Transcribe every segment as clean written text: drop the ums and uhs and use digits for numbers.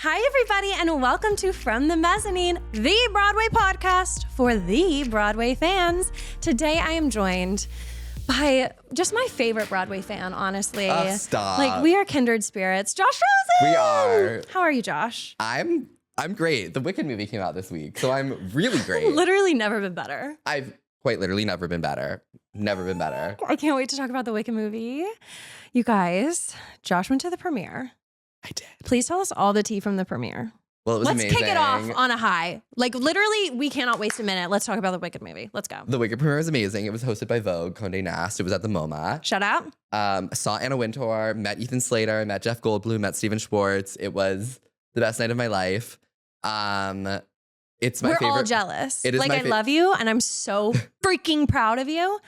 Hi, everybody, and welcome to From the Mezzanine, the Broadway podcast for the Broadway fans. Today, I am joined by just my favorite Broadway fan, honestly. Stop. Like, we are kindred spirits. Josh Rosen! We are. How are you, Josh? I'm great. The Wicked movie came out this week, so I'm really great. Literally never been better. I've quite literally never been better. Never been better. I can't wait to talk about the Wicked movie. You guys, Josh went to the premiere. I did. Please tell us all the tea from the premiere. Well, it was amazing. Let's kick it off on a high. Like, literally, we cannot waste a minute. Let's talk about the Wicked movie. Let's go. The Wicked premiere was amazing. It was hosted by Vogue, Condé Nast. It was at the MoMA. Shout out. Saw Anna Wintour, met Ethan Slater, met Jeff Goldblum, met Steven Schwartz. It was the best night of my life. It's my favorite. We're all jealous. It is like, I love you, and I'm so freaking proud of you.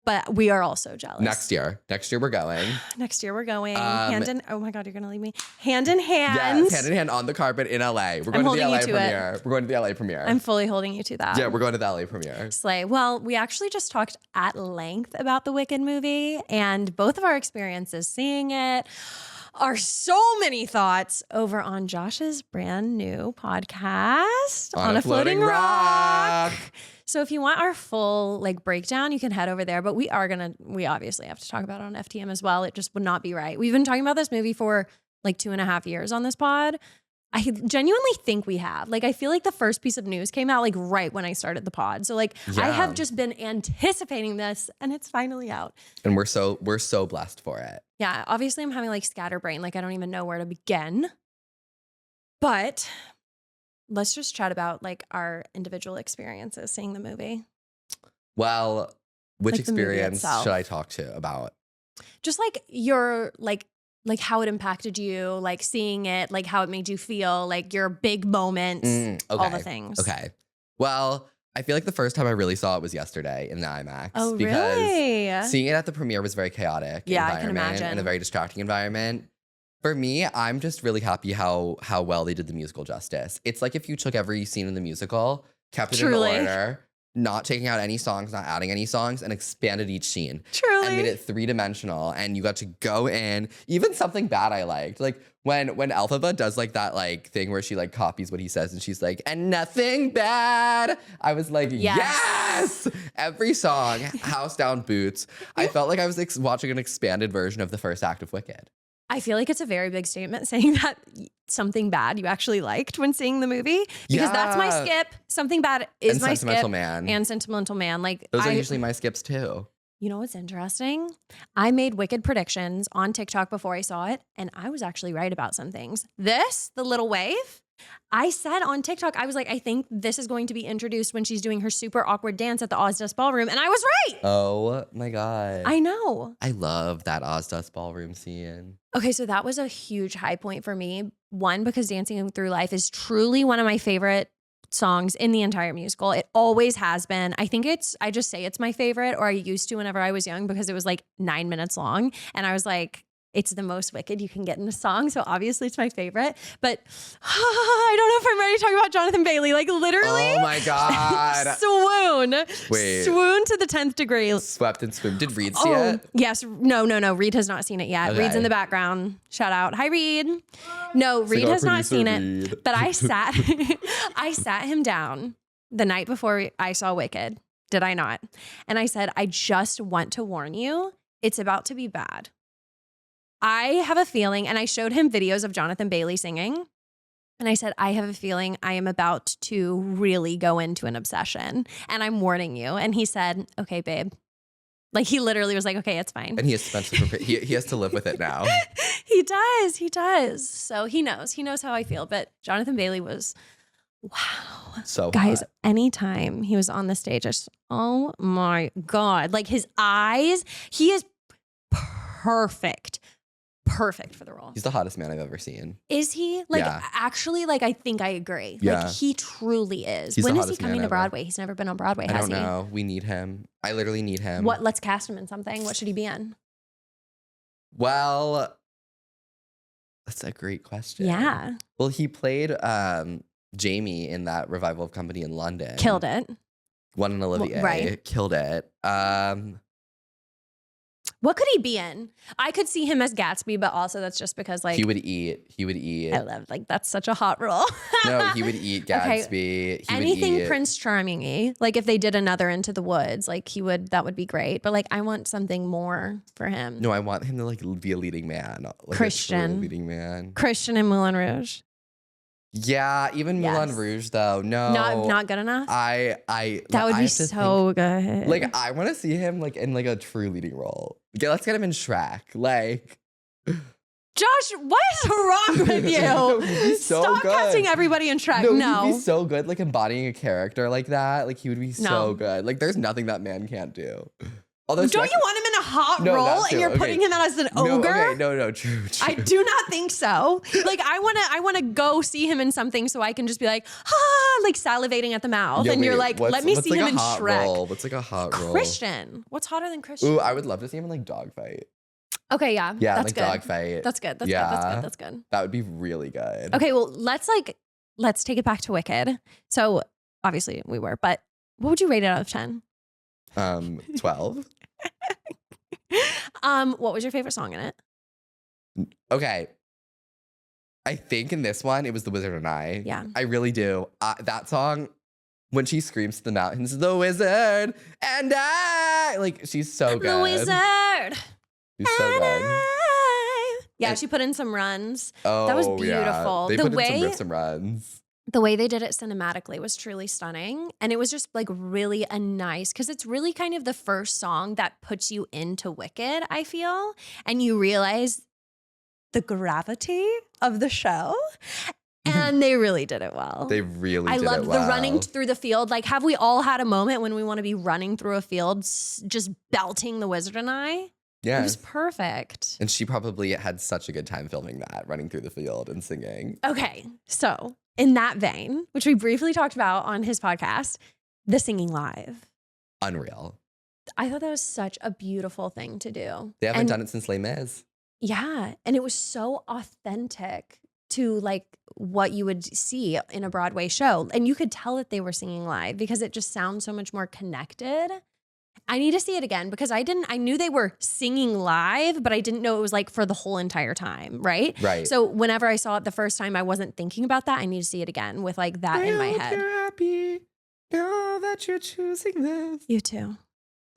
But we are also jealous. Next year we're going. Next year we're going. Hand in. Oh my God, you're gonna leave me. Hand in hand. Yes, hand in hand on the carpet in LA. We're going to the LA premiere. We're going to the LA premiere. I'm fully holding you to that. Yeah, we're going to the LA premiere. Slay. Well, we actually just talked at length about the Wicked movie, and both of our experiences seeing it are so many thoughts over on Josh's brand new podcast, On a Floating Rock. So if you want our full breakdown, you can head over there. But we obviously have to talk about it on FTM as well. It just would not be right. We've been talking about this movie for 2.5 years on this pod. I genuinely think we have. I feel like the first piece of news came out right when I started the pod. So I have just been anticipating this, and it's finally out. And we're so blessed for it. Yeah, obviously I'm having scatterbrain. I don't even know where to begin. But let's just chat about our individual experiences seeing the movie. Well, which experience should I talk to about? Just your how it impacted you, seeing it, how it made you feel, your big moments, okay. all the things. Okay. Well, I feel like the first time I really saw it was yesterday in the IMAX. Oh, because really? Seeing it at the premiere was very chaotic. Yeah, I can imagine. And a very distracting environment. For me, I'm just really happy how well they did the musical justice. It's like if you took every scene in the musical, kept it in order, not taking out any songs, not adding any songs, and expanded each scene. Truly. And made it three-dimensional. And you got to go in. Even something bad I liked. When Elphaba does that thing where she copies what he says and she's like, and nothing bad. I was like, yes! Every song, house down boots. I felt like I was watching an expanded version of the first act of Wicked. I feel like it's a very big statement saying that something bad you actually liked when seeing the movie. Because that's my skip. Something bad is my skip. Sentimental Man. And Sentimental Man. Those are usually my skips too. You know what's interesting? I made Wicked predictions on TikTok before I saw it, and I was actually right about some things. The little wave, I said on TikTok, I was like, I think this is going to be introduced when she's doing her super awkward dance at the Ozdust Ballroom, and I was right. Oh my God. I know. I love that Ozdust Ballroom scene. Okay, so that was a huge high point for me. One, because Dancing Through Life is truly one of my favorite songs in the entire musical. It always has been. I think I just say it's my favorite, or I used to whenever I was young, because it was 9 minutes long. And I was like, it's the most Wicked you can get in a song. So obviously it's my favorite. But I don't know if I'm ready to talk about Jonathan Bailey. Literally. Oh my God. Swoon. Wait. Swoon to the 10th degree. Swept and swooned. Did Reed see it? Yes. No. Reed has not seen it yet. Okay. Reed's in the background. Shout out. Hi, Reed. No, Reed has not seen it. But I sat him down the night before I saw Wicked. Did I not? And I said, I just want to warn you, it's about to be bad. I have a feeling, and I showed him videos of Jonathan Bailey singing, and I said, I have a feeling I am about to really go into an obsession, and I'm warning you. And he said, okay, babe. He literally was like, okay, it's fine. And he has to prepare. He has to live with it now. He does. So he knows how I feel. But Jonathan Bailey was, wow. So guys, hot. anytime he was on the stage, oh my God. His eyes, he is perfect for the role. He's the hottest man I've ever seen. Is he? Actually, I think I agree. Yeah. He truly is. He's when the is he coming to Broadway? Ever. He's never been on Broadway, has he? I don't know. We need him. I literally need him. What? Let's cast him in something. What should he be in? Well, that's a great question. Yeah. Well, he played Jamie in that revival of Company in London. Killed it. Won an Olivier. Right. Killed it. What could he be in? I could see him as Gatsby, but also that's just because like He would eat. I love like that's such a hot role. No, he would eat Gatsby. Anything Prince Charming-y. Like if they did another Into the Woods, like that would be great. But like I want something more for him. No, I want him to like be a leading man. Like Christian. a true leading man. Christian in Moulin Rouge. Yeah, even Moulin Rouge though. No. Not good enough? That would be so good. Like I want to see him like in like a true leading role. Yeah, let's get him in Shrek. Like Josh, what is wrong with you? He'd be so Stop good. casting everybody in Shrek. No. He'd be so good, like embodying a character like that. Like he would be so good. Like there's nothing that man can't do. Although don't you want him in a hot role and you're putting him out as an ogre? No, true. I do not think so. Like I wanna go see him in something so I can just be like, like salivating at the mouth. And you're like, let me see him in Shrek. Role? What's like a hot role? Christian. What's hotter than Christian? Ooh, I would love to see him in like Dogfight. Okay, yeah. Yeah, that's like good. Dogfight. That's good. That's good. That would be really good. Okay, well, let's take it back to Wicked. So obviously we were, but what would you rate it out of 10? 12. What was your favorite song in it? Okay. I think in this one, it was The Wizard and I. Yeah. I really do. That song, when she screams to the mountains, the wizard and I, like, she's so good. The wizard. She's so good. Yeah, And, she put in some runs. Oh, that was beautiful. Yeah. They put in some riffs and runs. The way they did it cinematically was truly stunning. And it was just like really a nice, because it's really kind of the first song that puts you into Wicked, I feel. And you realize the gravity of the show. And they really did it well. They really did it well. I loved the running through the field. Like, have we all had a moment when we want to be running through a field, just belting The Wizard and I? Yeah. It was perfect. And she probably had such a good time filming that, running through the field and singing. Okay, so in that vein, which we briefly talked about on his podcast, the singing live. Unreal. I thought that was such a beautiful thing to do. They haven't done it since Les Mis. Yeah, and it was so authentic to like what you would see in a Broadway show. And you could tell that they were singing live because it just sounds so much more connected. I need to see it again because I knew they were singing live, but I didn't know it was like for the whole entire time, right? Right. So whenever I saw it the first time, I wasn't thinking about that. I need to see it again with like that in my head. You're happy now that you're choosing this. You too.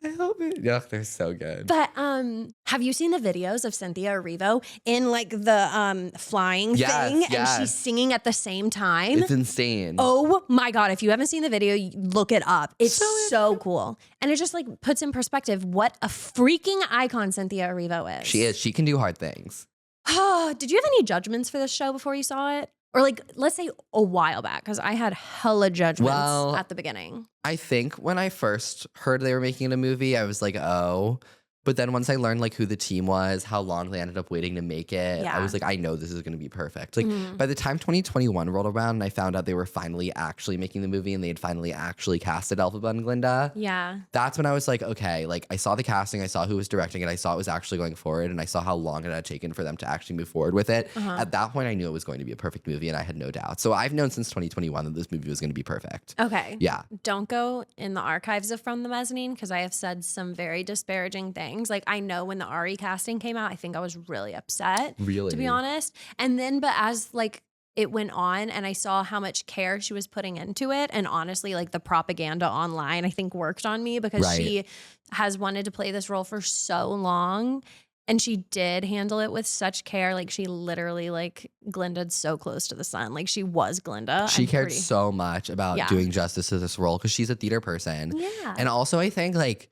I hope it. Yeah, they're so good. But have you seen the videos of Cynthia Erivo in like the flying thing and she's singing at the same time? It's insane. Oh my God. If you haven't seen the video, look it up. It's so cool. And it just like puts in perspective what a freaking icon Cynthia Erivo is. She is. She can do hard things. Did you have any judgments for this show before you saw it? Or like, let's say a while back, because I had hella judgments at the beginning. I think when I first heard they were making it a movie, I was like, oh. But then once I learned like who the team was, how long they ended up waiting to make it, I was like, I know this is going to be perfect. Like by the time 2021 rolled around and I found out they were finally actually making the movie and they had finally actually casted Elphaba and Glinda. Yeah. That's when I was like, okay, like I saw the casting, I saw who was directing it, I saw it was actually going forward, and I saw how long it had taken for them to actually move forward with it. At that point, I knew it was going to be a perfect movie and I had no doubt. So I've known since 2021 that this movie was going to be perfect. Okay. Yeah. Don't go in the archives of From the Mezzanine because I have said some very disparaging things. Like I know when the Ari casting came out, I think I was really upset. Really? To be honest. And then, but as like it went on and I saw how much care she was putting into it, and honestly, like the propaganda online, I think worked on me because she has wanted to play this role for so long. And she did handle it with such care. Like she literally like Glinda's so close to the sun. Like she was Glinda. She cared so much about doing justice to this role because she's a theater person. Yeah. And also I think like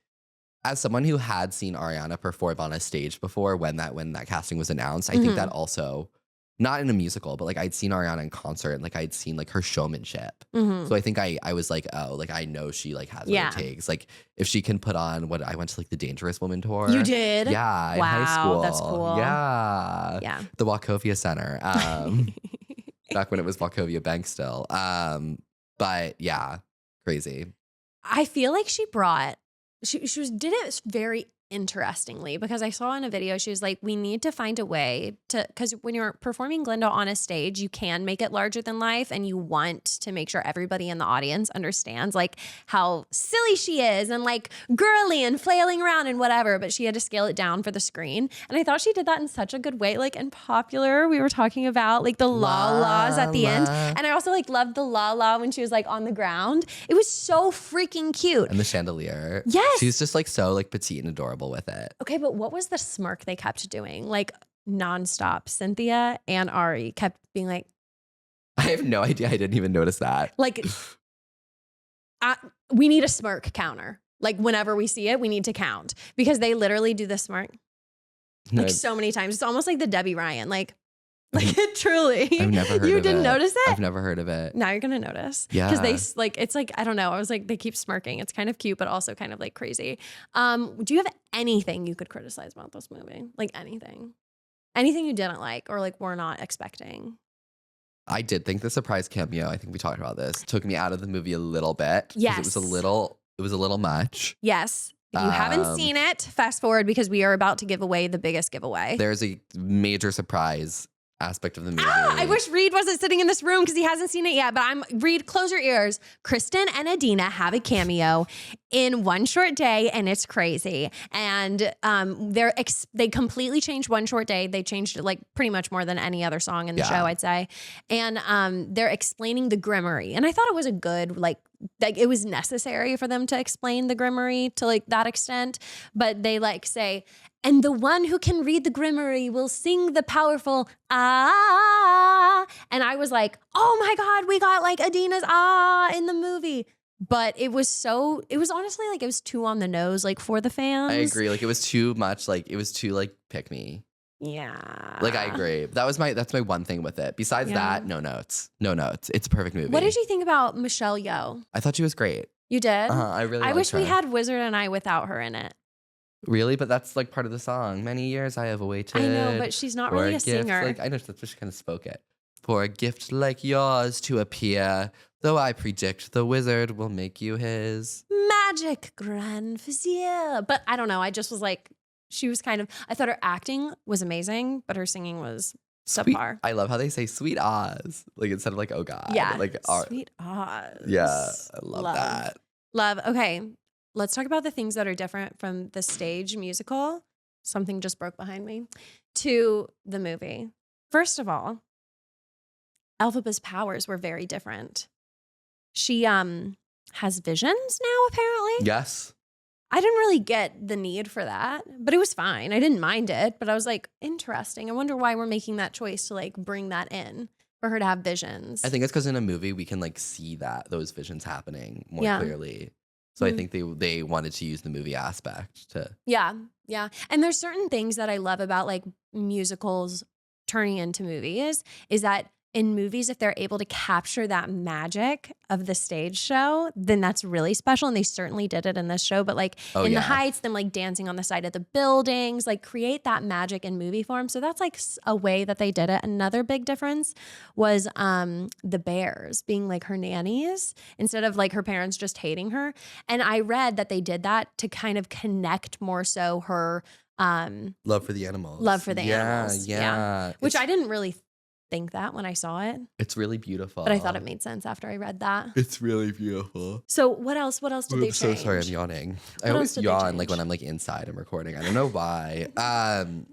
as someone who had seen Ariana perform on a stage before when that casting was announced, I think that also, not in a musical, but like I'd seen Ariana in concert and like I'd seen like her showmanship. So I think I was like, oh, like I know she like has what it takes. Like if she can put on what I went to like the Dangerous Woman tour. You did? Yeah. In high school. That's cool. Yeah. Yeah. The Wachovia Center. Back when it was Wachovia Bank still. But yeah, crazy. I feel like she brought, did it very interestingly, because I saw in a video, she was like, we need to find a way to, because when you're performing Glinda on a stage, you can make it larger than life, and you want to make sure everybody in the audience understands like how silly she is and like girly and flailing around and whatever, but she had to scale it down for the screen. And I thought she did that in such a good way. Like in Popular, we were talking about like the la-las at the end. And I also like loved the la-la when she was like on the ground. It was so freaking cute. And the chandelier. Yes. She's just like so like petite and adorable with it. Okay, but what was the smirk they kept doing? Like nonstop. Cynthia and Ari kept being like, I have no idea. I didn't even notice that. like, we need a smirk counter. Like whenever we see it, we need to count, because they literally do the smirk like so many times. It's almost like the Debbie Ryan, like truly. I've never heard you of didn't it. notice it? I've never heard of it. Now you're gonna notice. Yeah. Because they like, it's like, I don't know. I was like, they keep smirking. It's kind of cute, but also kind of like crazy. Do you have anything you could criticize about this movie? Like anything? Anything you didn't like or like were not expecting? I did think the surprise cameo, I think we talked about this, took me out of the movie a little bit. Yes. It was a little much. Yes. If you haven't seen it, fast forward, because we are about to give away the biggest giveaway. There's a major surprise aspect of the movie. I wish Reed wasn't sitting in this room because he hasn't seen it yet, but Reed, close your ears. Kristen and Adina have a cameo in One Short Day, and it's crazy. And they completely changed One Short Day. They changed it like pretty much more than any other song in the show, I'd say. And they're explaining the Grimmery. And I thought it was a good, like it was necessary for them to explain the Grimmery to like that extent. But they like say, and the one who can read the Grimmery will sing the powerful ah. And I was like, oh my God, we got like Adina's ah in the movie. But it was honestly like it was too on the nose, like for the fans. I agree. Like it was too much. Like it was too like pick me. Yeah. Like I agree. That's my one thing with it. Besides that, no notes. No notes. It's a perfect movie. What did you think about Michelle Yeoh? I thought she was great. You did? I wish we had Wizard and I without her in it. Really? But that's like part of the song. Many years I have awaited. I know, but she's not really a singer. Like I know that's what she kind of spoke it. For a gift like yours to appear, though I predict the wizard will make you his magic grand vizier. But I don't know. I just was like, she was kind of, I thought her acting was amazing, but her singing was subpar. I love how they say sweet Oz, like instead of like, oh God. Yeah, like sweet Oz. Yeah, I love that. Love. Okay, let's talk about the things that are different from the stage musical. Something just broke behind me. To the movie. First of all, Elphaba's powers were very different. She has visions now, apparently. Yes. I didn't really get the need for that, but it was fine. I didn't mind it, but I was like, interesting. I wonder why we're making that choice to like bring that in for her to have visions. I think it's because in a movie we can like see those visions happening more clearly. So I think they wanted to use the movie aspect to. Yeah. Yeah. And there's certain things that I love about like musicals turning into movies is that in movies, if they're able to capture that magic of the stage show, then that's really special. And they certainly did it in this show. But like the Heights, them like dancing on the side of the buildings, like create that magic in movie form. So that's like a way that they did it. Another big difference was the bears being like her nannies instead of like her parents just hating her. And I read that they did that to kind of connect more so her love for the animals. Animals. Yeah. Which I didn't really think that when I saw it. It's really beautiful. But I thought it made sense after I read that. It's really beautiful. So what else did they change? I'm so sorry, I'm yawning. I always yawn like when I'm like inside and recording. I don't know why. I'm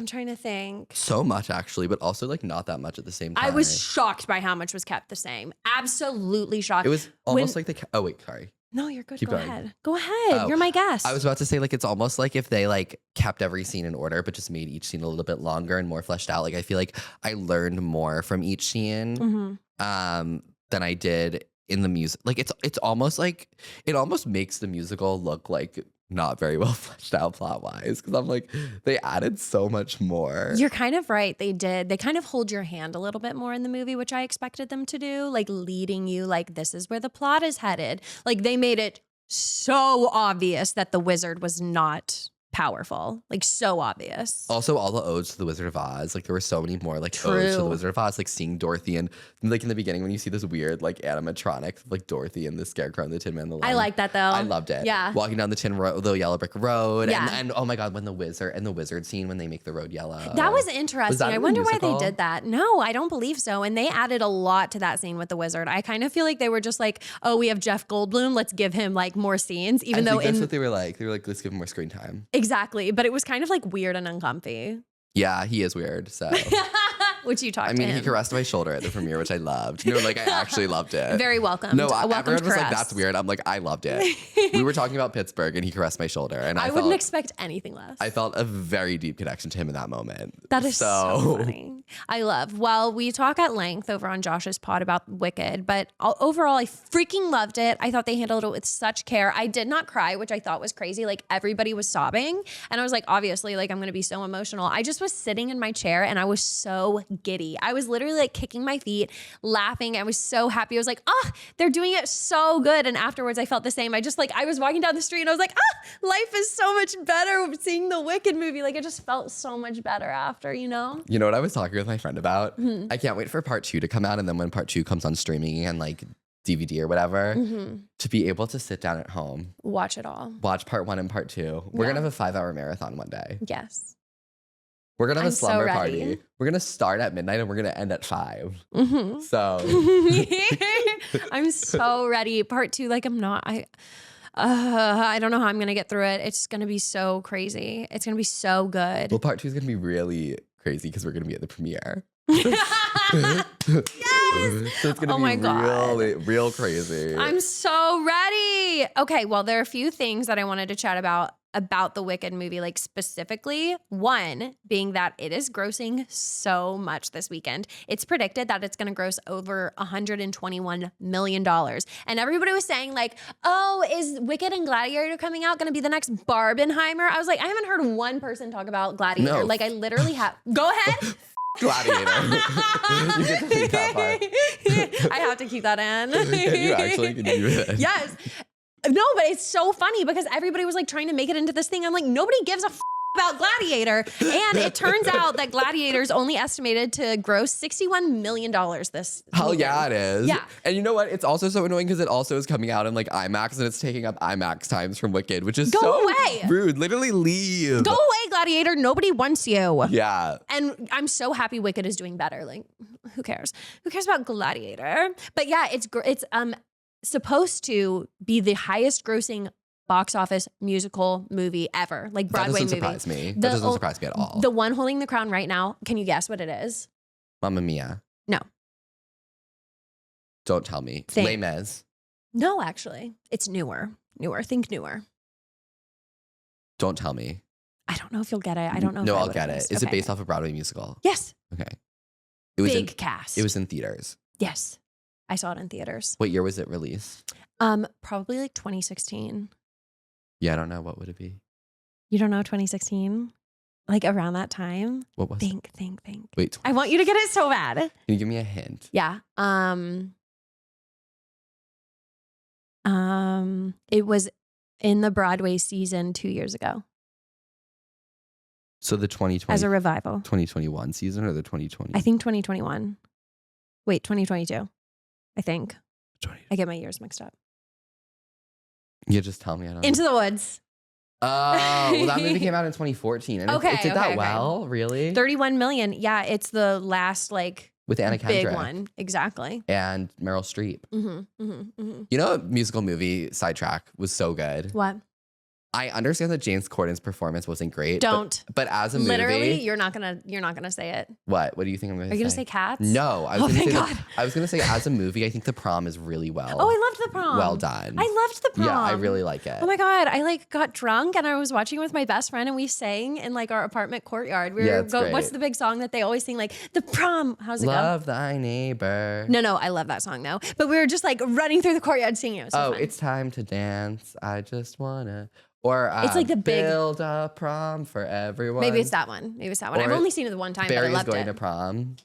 trying to think. So much actually, but also like not that much at the same time. I was shocked by how much was kept the same. Absolutely shocked. It was almost like oh wait, sorry. No, you're good. Keep Go going. ahead. Go ahead. Oh, you're my guest. I was about to say, like, it's almost like if they, like, kept every scene in order, but just made each scene a little bit longer and more fleshed out. Like, I feel like I learned more from each scene than I did in the music. Like, it's almost like, it almost makes the musical look like not very well fleshed out plot-wise. Because I'm like, they added so much more. You're kind of right. They did. They kind of hold your hand a little bit more in the movie, which I expected them to do. Like leading you, like, this is where the plot is headed. Like they made it so obvious that the wizard was not powerful, like so obvious. Also, all the odes to the Wizard of Oz, like there were so many more like True. odes to the Wizard of Oz, like seeing Dorothy and like in the beginning when you see this weird like animatronic like Dorothy and the Scarecrow and the Tin Man. I like that though. I loved it. Yeah, walking down the yellow brick road. Yeah. And oh my god, when the wizard scene when they make the road yellow. That was interesting. I wonder why they did that. No, I don't believe so. And they added a lot to that scene with the wizard. I kind of feel like they were just like, oh, we have Jeff Goldblum, let's give him like more scenes, even though that's what they were like. They were like, let's give him more screen time. Exactly, but it was kind of like weird and uncomfy. Yeah, he is weird. So, which you talked. I mean, he caressed my shoulder at the premiere, which I loved. No, like I actually loved it. Very welcome. No, everyone was like, "That's weird." I'm like, I loved it. We were talking about Pittsburgh, and he caressed my shoulder, and I wouldn't expect anything less. I felt a very deep connection to him in that moment. That is so funny. I love. Well, we talk at length over on Josh's pod about Wicked, but overall, I freaking loved it. I thought they handled it with such care. I did not cry, which I thought was crazy. Like everybody was sobbing, and I was like, obviously, like I'm going to be so emotional. I just was sitting in my chair, and I was so giddy. I was literally like kicking my feet, laughing. I was so happy. I was like, they're doing it so good. And afterwards, I felt the same. I was walking down the street, and I was like, life is so much better seeing the Wicked movie. Like it just felt so much better after, you know? You know what I was talking with my friend about? Mm-hmm. I can't wait for part 2 to come out. And then when part 2 comes on streaming and like DVD or whatever, to be able to sit down at home. Watch it all. Watch part 1 and part 2. We're going to have a 5-hour marathon one day. Yes. We're going to have a slumber party. We're going to start at midnight and we're going to end at 5. Mm-hmm. So. I'm so ready. Part 2, like I don't know how I'm going to get through it. It's going to be so crazy. It's going to be so good. Well, part 2 is going to be really crazy because we're going to be at the premiere. Yes! So it's gonna be real crazy. I'm so ready. Okay, well, there are a few things that I wanted to chat about the Wicked movie, like specifically one being that it is grossing so much this weekend. It's predicted that it's going to gross over $121 million. And everybody was saying like, oh, is Wicked and Gladiator coming out going to be the next Barbenheimer? I was like, I haven't heard one person talk about Gladiator. No. Like I literally have. Go ahead. Gladiator. You get to take that part. I have to keep that in. You actually can do it. Yes. No, but it's so funny because everybody was like trying to make it into this thing. I'm like, nobody gives a about Gladiator. And it turns out that Gladiator's only estimated to gross $61 million this Hell weekend. yeah, it is. Yeah. And you know what? It's also so annoying because it also is coming out in like IMAX and it's taking up IMAX times from Wicked, which is so away. rude. Literally leave. Go away, Gladiator. Nobody wants you. Yeah. And I'm so happy Wicked is doing better. Like, who cares? Who cares about Gladiator? But yeah, it's supposed to be the highest grossing box office musical movie ever, like Broadway movie. That doesn't surprise me. That doesn't surprise me at all. The one holding the crown right now, can you guess what it is? Mamma Mia. No. Don't tell me. Think. Les Mis. No, actually. It's newer. Think newer. Don't tell me. I don't know if you'll get it. I don't know. No, if I'll get it. Is it based off a Broadway musical? Yes. Okay. Big cast. It was in theaters. Yes. I saw it in theaters. What year was it released? Probably like 2016. Yeah, I don't know. What would it be? You don't know 2016? Like around that time? What was it? Think. Wait. I want you to get it so bad. Can you give me a hint? Yeah. It was in the Broadway season 2 years ago. So the 2020 as a revival. 2021 season or the 2020? I think 2021. Wait, 2022. I think. 20. I get my years mixed up. Yeah, just tell me. I don't Into know. the Woods. Oh, well, that movie came out in 2014. And it did that well, really? 31 million. Yeah, it's the last like with Anna Kendrick. Big one. Exactly. And Meryl Streep. Mm-hmm. You know, a musical movie, sidetrack, was so good. What? I understand that James Corden's performance wasn't great. Don't. But as a movie, literally, you're not gonna say it. What? What do you think I'm gonna say? Are you gonna say Cats? No. Oh my God. I was gonna say as a movie, I think The Prom is really well. Oh, I loved The Prom. Well done. I loved The Prom. Yeah, I really like it. Oh my God. I like got drunk and I was watching it with my best friend and we sang in like our apartment courtyard. What's the big song that they always sing? Like The Prom. How's it go? Love thy neighbor. No, I love that song though. But we were just like running through the courtyard singing. It was so fun. It's time to dance. I just wanna. Or it's like the build a prom for everyone. Maybe it's that one. I've only seen it the one time, but I loved it. Barry's going to prom.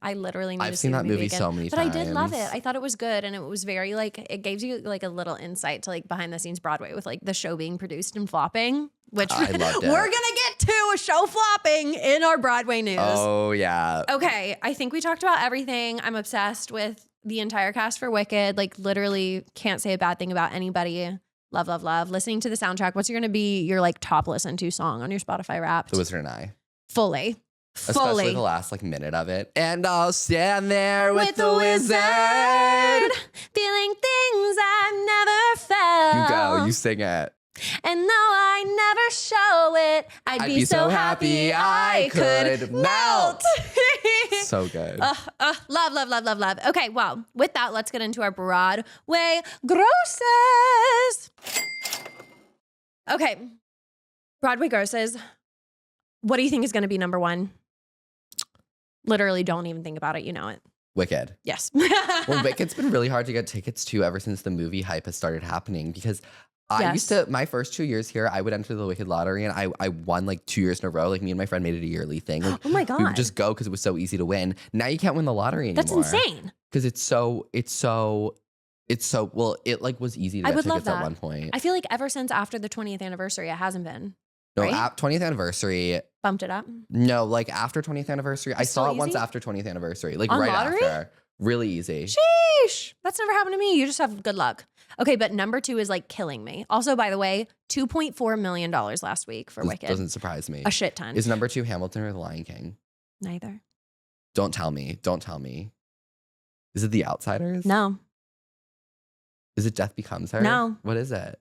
I literally need to I've see seen the that movie again. so many but times. I did love it. I thought it was good, and it was very like it gave you like a little insight to like behind the scenes Broadway with like the show being produced and flopping, which I loved it. we're gonna get to a show flopping in our Broadway news. Oh yeah. Okay, I think we talked about everything. I'm obsessed with the entire cast for Wicked. Like literally can't say a bad thing about anybody. Love, love, love. Listening to the soundtrack. What's going to be your like top listen to song on your Spotify Wrapped? The Wizard and I. Fully. Especially the last like minute of it. And I'll stand there with the wizard. Feeling things I've never felt. You go, you sing it. And though I never show it, I'd be so happy I could melt. So good. Love, love, love, love, love. Okay, well, with that, let's get into our Broadway grosses. Okay, Broadway grosses. What do you think is going to be number one? Literally, don't even think about it. You know it. Wicked. Yes. Well, Wicked's been really hard to get tickets to ever since the movie hype has started happening because I used to, my first 2 years here, I would enter the Wicked lottery and I won like 2 years in a row. Like me and my friend made it a yearly thing. Like, oh my God. We would just go because it was so easy to win. Now you can't win the lottery anymore. That's insane. Because well, it like was easy to I get would love tickets at that. one point. I feel like ever since after the 20th anniversary, it hasn't been. No, right? 20th anniversary. Bumped it up. No, like after 20th anniversary. I saw it once after 20th anniversary. Like On right lottery? after. Really easy. Sheesh. That's never happened to me. You just have good luck. Okay, but number 2 is like killing me. Also, by the way, $2.4 million last week for Wicked. Doesn't surprise me. A shit ton. Is number 2 Hamilton or The Lion King? Neither. Don't tell me. Don't tell me. Is it The Outsiders? No. Is it Death Becomes Her? No. What is it?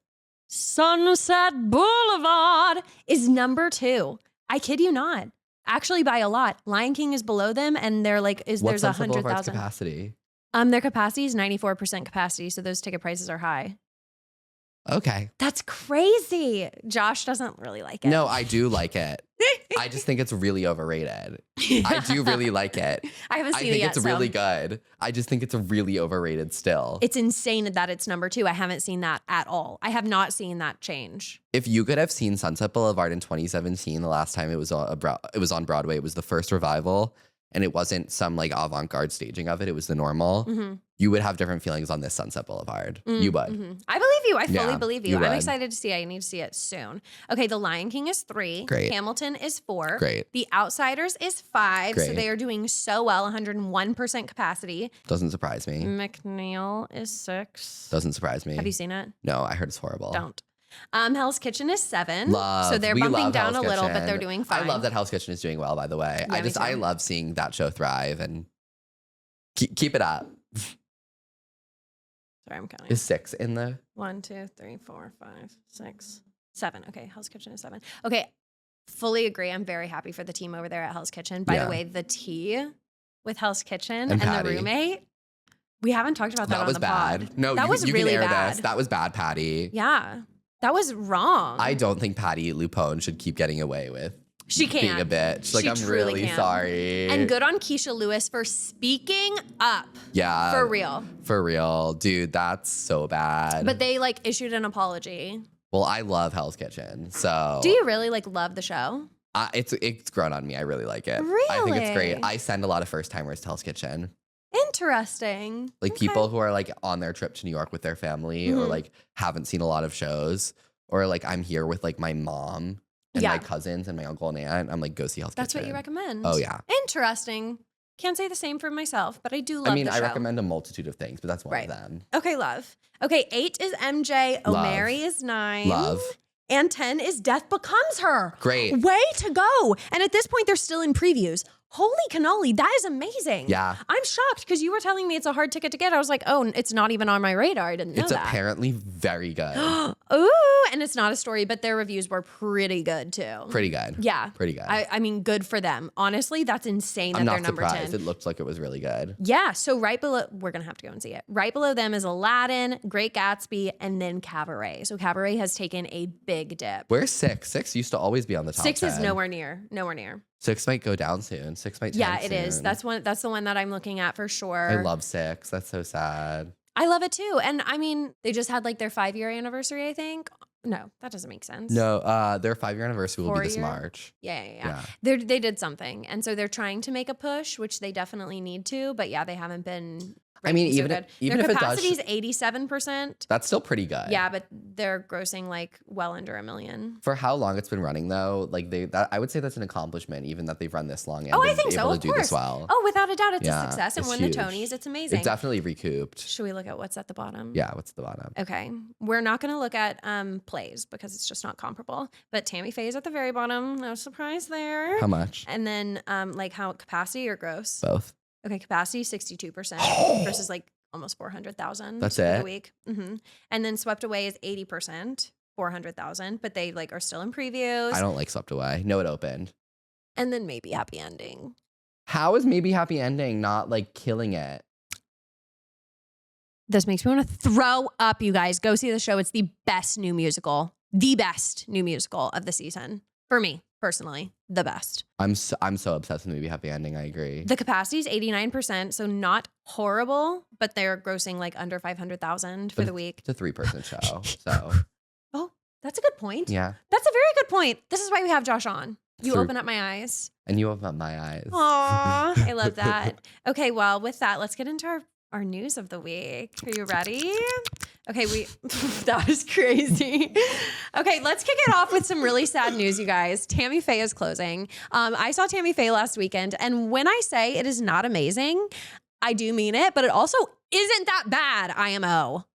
Sunset Boulevard is number 2. I kid you not. Actually, by a lot. Lion King is below them, and they're like, What's there's Sunset Boulevard's 100,000. capacity? Their capacity is 94% capacity, so those ticket prices are high. Okay. That's crazy. Josh doesn't really like it. No, I do like it. I just think it's really overrated. I do really like it. I haven't I seen it think yet. it's so really good. I just think it's really overrated still. It's insane that it's number 2. I haven't seen that at all. I have not seen that change. If you could have seen Sunset Boulevard in 2017, the last time it was on Broadway, it was the first revival, and it wasn't some like avant-garde staging of it. It was the normal. Mm-hmm. You would have different feelings on this Sunset Boulevard. You would. Mm-hmm. I believe you. I fully Yeah, believe you. you I'm would. excited to see it. I need to see it soon. Okay, The Lion King is 3. Great. Hamilton is 4. Great. The Outsiders is 5. So Great. they are doing so well, 101% capacity. Doesn't surprise me. McNeil is 6. Doesn't surprise me. Have you seen it? No, I heard it's horrible. Don't. Hell's Kitchen is 7. Love. So they're We bumping love down Hell's a little, but Kitchen. they're doing fine. I love that Hell's Kitchen is doing well, by the way. Yeah, me I too. love seeing that show thrive and keep it up. Sorry, I'm counting. Is 6 in the 1, 2, 3, 4, 5, 6, 7. Okay, Hell's Kitchen is 7. Okay, fully agree. I'm very happy for the team over there at Hell's Kitchen. By the way, the tea with Hell's Kitchen and the Patty. roommate, we haven't talked about that That on was the bad. pod. No, that was you really can air bad. this. That was bad, Patty. Yeah, that was wrong. I don't think Patty Lupone should keep getting away with She being a can't. bitch. Like, She I'm truly really can. sorry. And good on Keisha Lewis for speaking up. Yeah. For real. For real. Dude, that's so bad. But they like issued an apology. Well, I love Hell's Kitchen. So Do you really like love the show? it's grown on me. I really like it. I think it's great. Really? I send a lot of first timers to Hell's Kitchen. Interesting. Like Okay. people who are like on their trip to New York with their family or Mhm. like haven't seen a lot of shows, or like I'm here with like my mom and Yeah. my cousins and my uncle and aunt. I'm like, go see Hell's That's Kitchen. what you recommend. Oh, yeah. Interesting. Can't say the same for myself, but I do love I mean, the I show. recommend a multitude of things, but that's one Right. of them. Okay, love. Okay, 8 is MJ. Love. O'Mary is 9. Love. And 10 is Death Becomes Her. Great. Way to go. And at this point, they're still in previews. Holy cannoli, that is amazing. Yeah. I'm shocked because you were telling me it's a hard ticket to get. I was like, oh, it's not even on my radar. I didn't know It's that. apparently very good. Ooh, and it's not a story, but their reviews were pretty good too. Pretty good. Yeah. Pretty good. I mean, good for them. Honestly, that's insane that I'm they're not number surprised. 10. It looked like it was really good. Yeah, so right below, we're going to have to go and see it. Right below them is Aladdin, Great Gatsby, and then Cabaret. So Cabaret has taken a big dip. Where's 6? 6 used to always be on the top 6 is 10. nowhere near. 6 might go down soon. 6 might Yeah, 10 it is. soon. That's the one that I'm looking at for sure. I love 6. That's so sad. I love it too. And I mean, they just had like their 5-year anniversary, I think. No, that doesn't make sense. No, their 5-year anniversary will be this 4-year? March. Yeah. They did something. And so they're trying to make a push, which they definitely need to. But yeah, they haven't been. I mean, so even good. even Their if it capacity does, is 87%. that's still pretty good. Yeah, but they're grossing like well under $1 million. For how long it's been running though, like I would say that's an accomplishment, even that they've run this long and Oh, I been think so. able Of to do course. this well. Oh, without a doubt, it's a Yeah, success. And it's won huge. the Tonys. It's amazing. It definitely recouped. Should we look at what's at the bottom? Yeah, what's at the bottom? Okay. We're not going to look at plays because it's just not comparable. But Tammy Faye is at the very bottom. No surprise there. How much? And then like how capacity or gross? Both. Okay, capacity 62% versus like almost 400,000. That's for it? the week. And then Swept Away is 80%, 400,000, but they like are still in previews. I don't like Swept Away. No, it opened. And then maybe Happy Ending. How is maybe Happy Ending not like killing it? This makes me want to throw up, you guys. Go see the show. It's the best new musical of the season. For me, personally, the best. I'm so obsessed with maybe Happy Ending. I agree. The capacity is 89%, so not horrible, but they're grossing like under 500,000 for the week. It's a 3-person show, so Oh, that's a good point. yeah. That's a very good point. This is why we have Josh on. You Through- open up my eyes. And you open up my eyes. Aw, I love that. Okay, well, with that, let's get into our news of the week. Are you ready? Okay, that was crazy. Okay, let's kick it off with some really sad news, you guys. Tammy Faye is closing. I saw Tammy Faye last weekend, and when I say it is not amazing, I do mean it, but it also isn't that bad, IMO.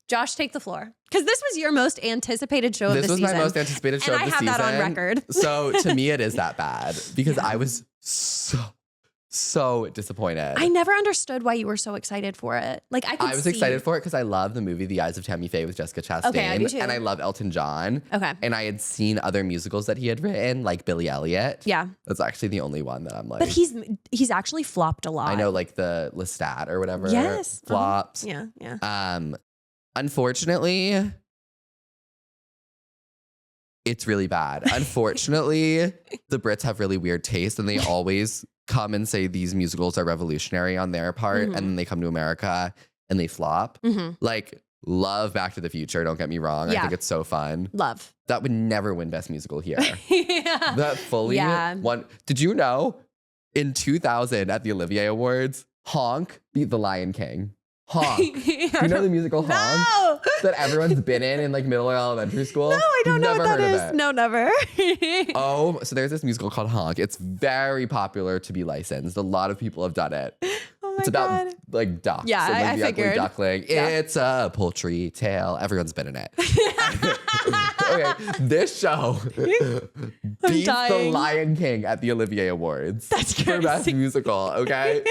Josh, take the floor. Because this was your most anticipated show of the season. This was my most anticipated show of the season. And I have that on record. So to me, it is that bad because I was so disappointed. I never understood why you were so excited for it. Like I was excited for it because I love the movie The Eyes of Tammy Faye with Jessica Chastain. Okay, I do too. And I love Elton John. Okay. And I had seen other musicals that he had written, like Billy Elliot. Yeah. That's actually the only one that I'm like. But he's actually flopped a lot. I know, like the Lestat or whatever. Yes. Flops. Yeah. Unfortunately, it's really bad. Unfortunately, the Brits have really weird taste and they always come and say these musicals are revolutionary on their part, and then they come to America and they flop. Like, love Back to the Future, don't get me wrong. Yeah. I think it's so fun. Love. That would never win Best Musical here. Yeah. That fully won. Did you know in 2000 at the Olivier Awards, Honk beat The Lion King? Honk. Do you know the musical Honk? No. That everyone's been in like middle or elementary school? No, I don't know Never what that heard is. of it. No, never. Oh, so there's this musical called Honk. It's very popular to be licensed. A lot of people have done it. Oh my It's God. about like ducks. Yeah, and, like, I the ugly figured. duckling. Yeah. It's a poultry tale. Everyone's been in it. Okay, this show beats The dying. Lion King at the Olivier Awards. That's for Best crazy. Musical, okay?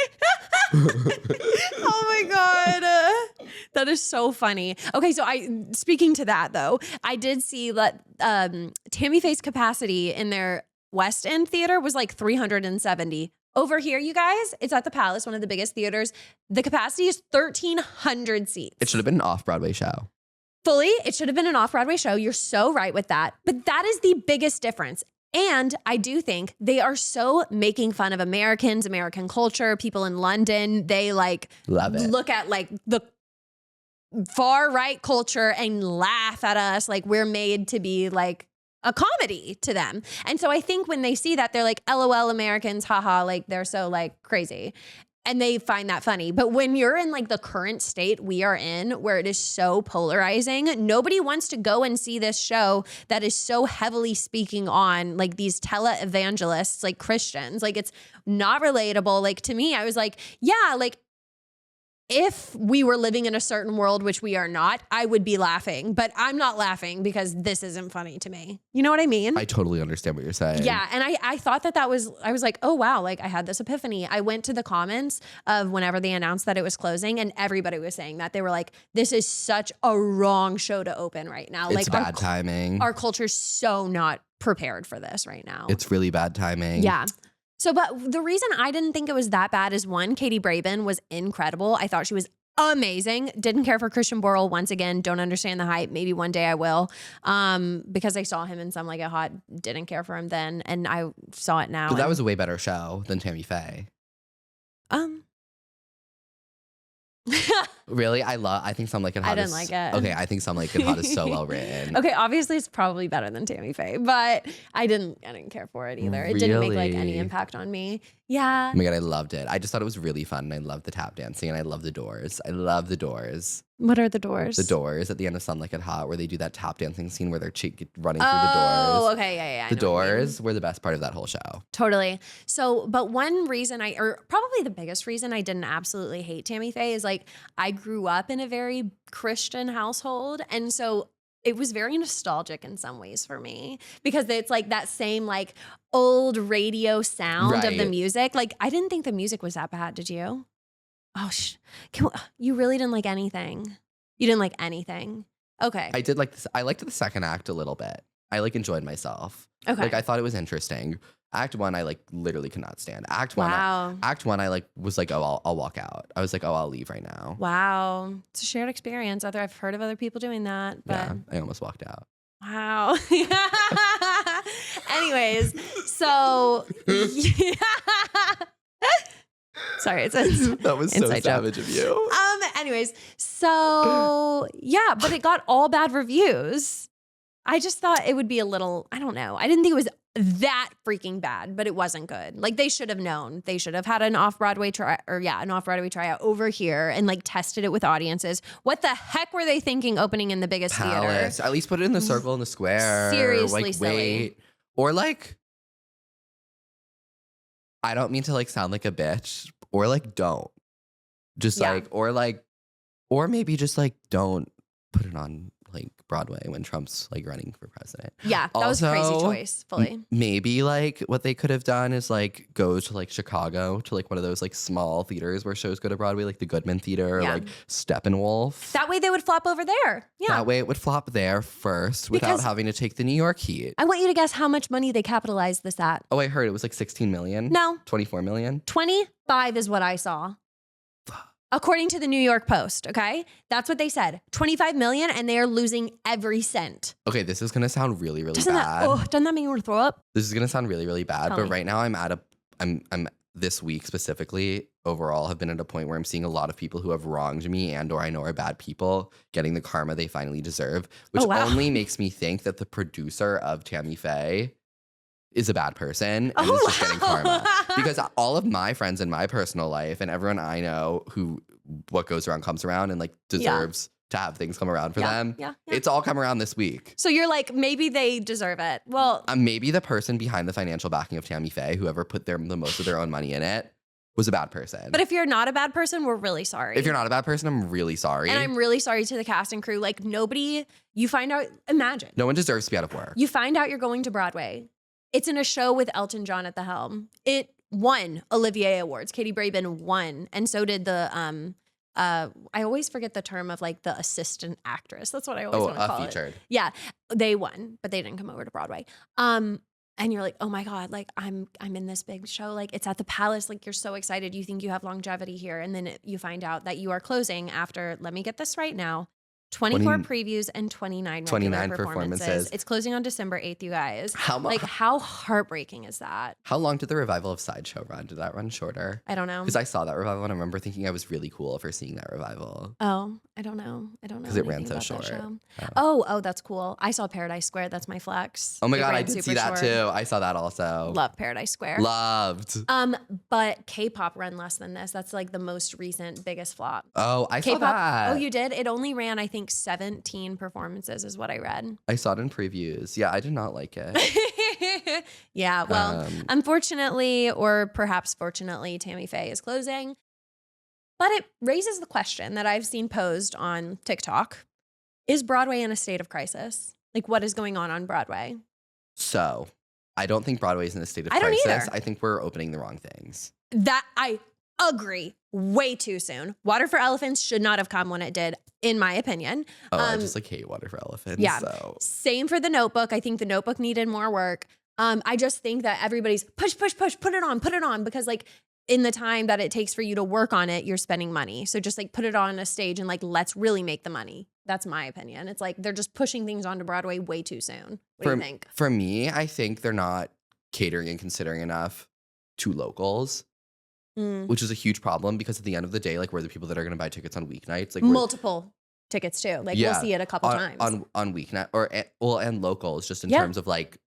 Oh my God. That is so funny. Okay, so speaking to that though, I did see that Tammy Faye's capacity in their West End theater was like 370. Over here, you guys, it's at the Palace, one of the biggest theaters. The capacity is 1,300 seats. It should have been an off-Broadway show. Fully, it should have been an off-Broadway show. You're so right with that. But that is the biggest difference. And I do think they are so making fun of Americans, American culture, people in London. They like Love it. look at like the far right culture and laugh at us like we're made to be like a comedy to them. And so I think when they see that, they're like, LOL Americans, haha, like they're so like crazy. And they find that funny. But when you're in like the current state we are in, where it is so polarizing, nobody wants to go and see this show that is so heavily speaking on like these televangelists, like Christians. Like it's not relatable. Like to me, I was like, yeah, like if we were living in a certain world, which we are not, I would be laughing. But I'm not laughing because this isn't funny to me. You know what I mean? I totally understand what you're saying. Yeah. And I thought that was, I was like, oh, wow. Like I had this epiphany. I went to the comments of whenever they announced that it was closing and everybody was saying that. They were like, this is such a wrong show to open right now. It's like bad timing. Our culture's so not prepared for this right now. It's really bad timing. Yeah. So, but the reason I didn't think it was that bad is one, Katie Braben was incredible. I thought she was amazing. Didn't care for Christian Borle once again. Don't understand the hype. Maybe one day I will. Because I saw him in Some Like It Hot. Didn't care for him then, and I saw it now. But that was a way better show than Tammy Faye. Really? I think Some Like It Hot I didn't like it. Okay, I think Some Like It Hot is so well written. Okay, obviously it's probably better than Tammy Faye, but I didn't care for it either. It didn't make like any Really? impact on me. Yeah. Oh my God, I loved it. I just thought it was really fun, and I loved the tap dancing, and I love the doors. I love the doors. What are the doors? The doors at the end of Some Like It Hot, where they do that tap dancing scene where they're running through the Oh, doors. okay, yeah. I The know what you mean. doors were the best part of that whole show. Totally. So, but one reason or probably the biggest reason I didn't absolutely hate Tammy Faye is like I grew up in a very Christian household. And so it was very nostalgic in some ways for me because it's like that same like old radio sound of the Right. music. Like I didn't think the music was that bad. Did you? Oh, you really didn't like anything. You didn't like anything. Okay. I did like this. I liked the second act a little bit. I like enjoyed myself. Okay. Like I thought it was interesting. Act 1, I like literally could not stand. Act 1, Wow. Act 1, I like was like, oh, I'll walk out. I was like, oh, I'll leave right now. Wow. It's a shared experience. I've heard of other people doing that, but Yeah, I almost walked out. wow. Anyways, so sorry, it's That was so inside joke. savage of you. Anyways, so yeah, but it got all bad reviews. I just thought it would be a little, I don't know. I didn't think it was that freaking bad, but it wasn't good. Like they should have known. They should have had an off-Broadway tryout over here and like tested it with audiences. What the heck were they thinking opening in the biggest Palace. theater? At least put it in the circle in the square. Seriously like, silly. wait. Or like, I don't mean to like sound like a bitch. Or like, don't. Just Yeah. like, or maybe just like don't put it on like Broadway when Trump's like running for president. Yeah, that was a crazy Also, choice, fully. Maybe like what they could have done is like go to like Chicago to like one of those like small theaters where shows go to Broadway, like the Goodman Theater or Yeah. like Steppenwolf. That way they would flop over there. Yeah. That way it would flop there first without Because- having to take the New York heat. I want you to guess how much money they capitalized this at. Oh, I heard it was like 16 million. No, 24 million. 25 is what I saw. According to the New York Post, okay? That's what they said. 25 million and they are losing every cent. Okay, this is gonna sound really, really Doesn't bad. that mean you want to throw up? This is gonna sound really, really bad. Tell but me. right now I'm this week specifically overall have been at a point where I'm seeing a lot of people who have wronged me and or I know are bad people getting the karma they finally deserve, which Oh, wow. only makes me think that the producer of Tammy Faye is a bad person and Oh, is just getting wow. karma. Because all of my friends in my personal life and everyone I know who what goes around comes around and like deserves to have things come around for them. Yeah. It's all come around this week. So you're like, maybe they deserve it. Well, Maybe the person behind the financial backing of Tammy Faye, whoever put the most of their own money in it, was a bad person. but if you're not a bad person, we're really sorry. If you're not a bad person, I'm really sorry. And I'm really sorry to the cast and crew. Like you find out, imagine. No one deserves to be out of work. You find out you're going to Broadway. It's in a show with Elton John at the helm. It won Olivier Awards. Katie Braben won. And so did the, I always forget the term of like the assistant actress. That's what I always want to call featured. it. Yeah, they won, but they didn't come over to Broadway. And you're like, oh my God, like I'm in this big show. Like it's at the Palace. Like you're so excited. You think you have longevity here. And then you find out that you are closing after, let me get this right now, 24 previews and 29 regular performances. It's closing on December 8th, you guys. How heartbreaking is that? How long did the revival of Sideshow run? Did that run shorter? I don't know. Because I saw that revival and I remember thinking I was really cool for seeing that revival. Oh, I don't know. Because it ran so anything about that short. show. Oh. Oh, that's cool. I saw Paradise Square. That's my flex. Oh my It God, I ran did see super that short. too. I saw that also. Love Paradise Square. Loved. But K-pop ran less than this. That's like the most recent biggest flop. Oh, I saw K-pop. that. Oh, you did? It only ran, I think, 17 performances is what I read. I saw it in previews. Yeah, I did not like it. Yeah, well, unfortunately, or perhaps fortunately, Tammy Faye is closing. But it raises the question that I've seen posed on TikTok. Is Broadway in a state of crisis? Like, what is going on Broadway? So, I don't think Broadway's in a state of I don't crisis. either. I think we're opening the wrong things. That I agree. Way too soon. Water for Elephants should not have come when it did, in my opinion. Oh, I just like hate Water for Elephants. Yeah. So. Same for The Notebook. I think The Notebook needed more work. I just think that everybody's push, put it on, because like in the time that it takes for you to work on it, you're spending money. So just like put it on a stage and like, let's really make the money. That's my opinion. It's like they're just pushing things onto Broadway way too soon. What do you think? For me, I think they're not catering and considering enough to locals. which is a huge problem because at the end of the day, like we're the people that are going to buy tickets on weeknights. Like multiple tickets too. Like we'll see it a couple times. On weeknight and locals, just in terms of like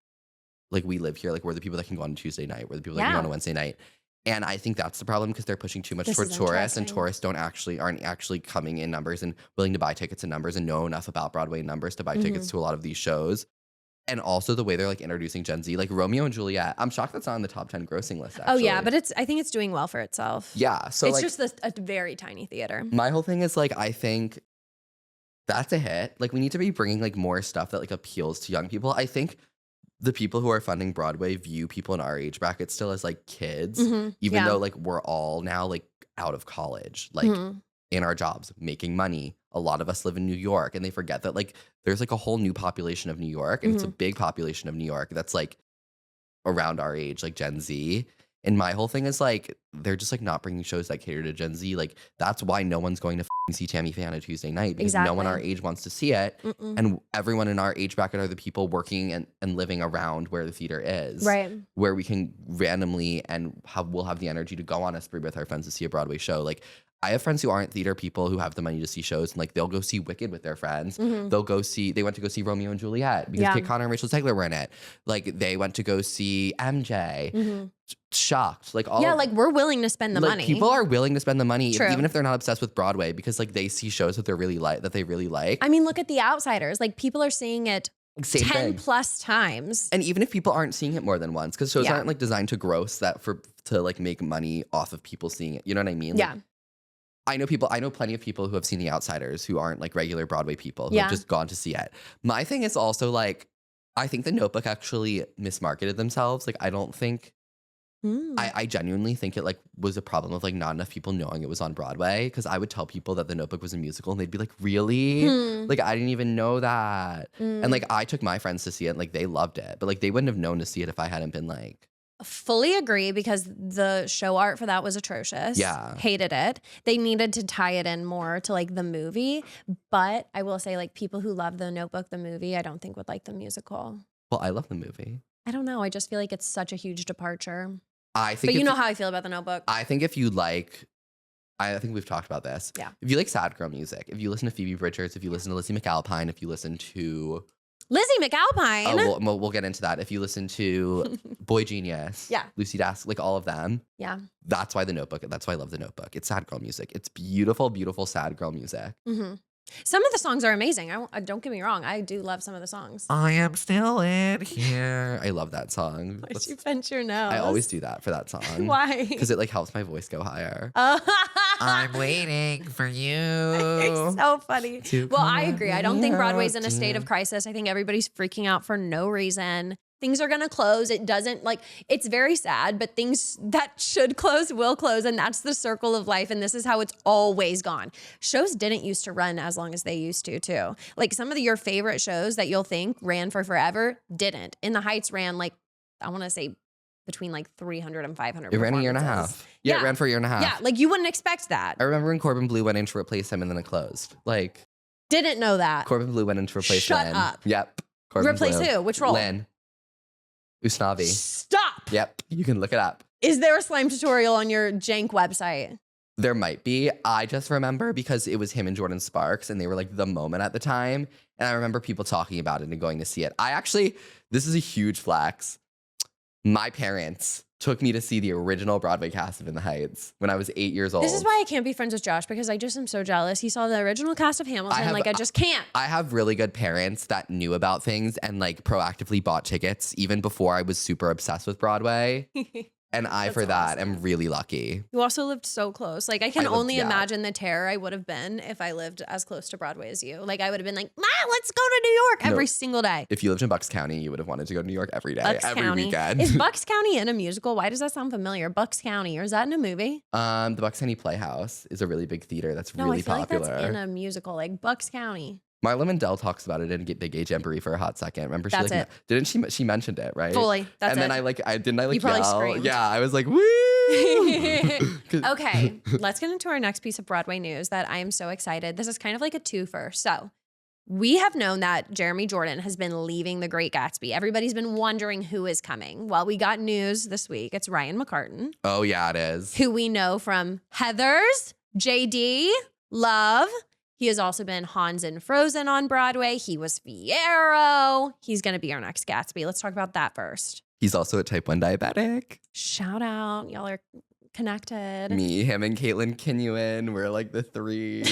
we live here, like we're the people that can go on a Tuesday night, we're the people that can go on a Wednesday night. And I think that's the problem because they're pushing too much towards tourists, and tourists aren't actually coming in numbers and willing to buy tickets in numbers and know enough about Broadway numbers to buy tickets to a lot of these shows. And also the way they're like introducing Gen Z, like Romeo and Juliet. I'm shocked that's not on the top 10 grossing list, actually. Oh yeah, but I think it's doing well for itself. Yeah. So it's like, just a very tiny theater. My whole thing is like, I think that's a hit. Like we need to be bringing like more stuff that like appeals to young people. I think the people who are funding Broadway view people in our age bracket still as like kids, even though like we're all now like out of college, like in our jobs, making money. A lot of us live in New York, and they forget that like there's like a whole new population of New York, and it's a big population of New York that's like around our age, like Gen Z. And my whole thing is like they're just like not bringing shows that cater to Gen Z. Like that's why no one's going to see Tammy Faye on a Tuesday night, because no one our age wants to see it. And everyone in our age bracket are the people working and living around where the theater is, right? Where we can randomly and we'll have the energy to go on a spree with our friends to see a Broadway show. Like I have friends who aren't theater people who have the money to see shows, and like they'll go see Wicked with their friends. They went to go see Romeo and Juliet because Kate Connor and Rachel Zegler were in it. Like they went to go see MJ. Shocked. Like all like we're willing to spend the money. People are willing to spend the money even if they're not obsessed with Broadway, because like they see shows that they really like. I mean, look at The Outsiders. Like people are seeing it 10 plus times. And even if people aren't seeing it more than once, because shows aren't like designed to gross that to like make money off of people seeing it. You know what I mean? Yeah. Like, I know plenty of people who have seen The Outsiders who aren't like regular Broadway people who have just gone to see it. My thing is also like, I think The Notebook actually mismarketed themselves. Like, I don't think, I genuinely think it like was a problem of like not enough people knowing it was on Broadway. Because I would tell people that The Notebook was a musical and they'd be like, really? Like, I didn't even know that. And like, I took my friends to see it and like they loved it. But like, they wouldn't have known to see it if I hadn't been like, fully agree, because the show art for that was atrocious. Yeah. Hated it. They needed to tie it in more to like the movie. But I will say like people who love The Notebook, the movie, I don't think would like the musical. Well, I love the movie. I don't know. I just feel like it's such a huge departure. I think, but you know how I feel about The Notebook. I think if you like, I think we've talked about this. Yeah. If you like sad girl music, if you listen to Phoebe Bridgers, if you listen to Lizzie McAlpine, if you listen to Lizzie McAlpine. Oh, we'll get into that. If you listen to Boy Genius, Lucy Dask, like all of them, that's why The Notebook. That's why I love The Notebook. It's sad girl music. It's beautiful, beautiful sad girl music. Some of the songs are amazing. Don't get me wrong. I do love some of the songs. I am still in here. I love that song. Why'd you pinch your nose? I always do that for that song. Why? Because it like helps my voice go higher. I'm waiting for you. You're so funny. Well, I agree. I don't think Broadway's in a state of crisis. I think everybody's freaking out for no reason. Things are going to close. It doesn't like, it's very sad, but things that should close will close. And that's the circle of life. And this is how it's always gone. Shows didn't used to run as long as they used to too. Like some of your favorite shows that you'll think ran for forever didn't. In the Heights ran like, I want to say between like 300 and 500. It ran a year and a half. Yeah, it ran for a year and a half. Yeah, like you wouldn't expect that. I remember when Corbin Bleu went in to replace him and then it closed. Like, didn't know that. Corbin Bleu went in to replace Shut Lynn. up. Yep. Corbin Replace Bleu. who? Which role? Lynn. Usnavi. Stop. Yep. You can look it up. Is there a slime tutorial on your jank website? There might be. I just remember because it was him and Jordan Sparks and they were like the moment at the time. And I remember people talking about it and going to see it. This is a huge flex. My parents took me to see the original Broadway cast of In the Heights when I was 8 years old. This is why I can't be friends with Josh, because I just am so jealous. He saw the original cast of Hamilton. I just can't. I have really good parents that knew about things and like proactively bought tickets even before I was super obsessed with Broadway. And I, for that, am really lucky. You also lived so close. Like, I can only imagine the terror I would have been if I lived as close to Broadway as you. Like, I would have been like, Ma, let's go to New York every single day. If you lived in Bucks County, you would have wanted to go to New York every day, every County. weekend. Is Bucks County in a musical? Why does that sound familiar? Bucks County, or is that in a movie? The Bucks County Playhouse is a really big theater that's really popular. Like that's in a musical, like Bucks County. Marla Mandel talks about it in Big Gay Jamboree for a hot second. Remember, didn't she mentioned it, right? Fully. That's and then it. I didn't you probably yell. Screamed. Yeah, I was like, woo! Okay, let's get into our next piece of Broadway news that I am so excited. This is kind of like a twofer. So we have known that Jeremy Jordan has been leaving The Great Gatsby. Everybody's been wondering who is coming. Well, we got news this week. It's Ryan McCartan. Oh, yeah, it is. Who we know from Heathers, JD, Love. He has also been Hans in Frozen on Broadway. He was Fiyero. He's going to be our next Gatsby. Let's talk about that first. He's also a type 1 diabetic. Shout out. Y'all are connected. Me, him, and Caitlin Kinuin. We're like the three.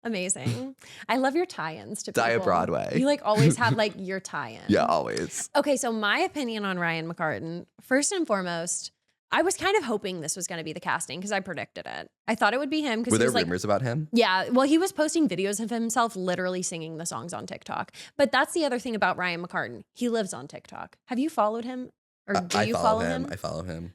Amazing. I love your tie-ins to people. Diet Broadway. You like always have like your tie-in. Yeah, always. Okay, so my opinion on Ryan McCartan, first and foremost, I was kind of hoping this was going to be the casting because I predicted it. I thought it would be him. Were there he was rumors about him? Yeah, well, he was posting videos of himself literally singing the songs on TikTok. But that's the other thing about Ryan McCartan. He lives on TikTok. Have you followed him? Or do you follow him? I follow him.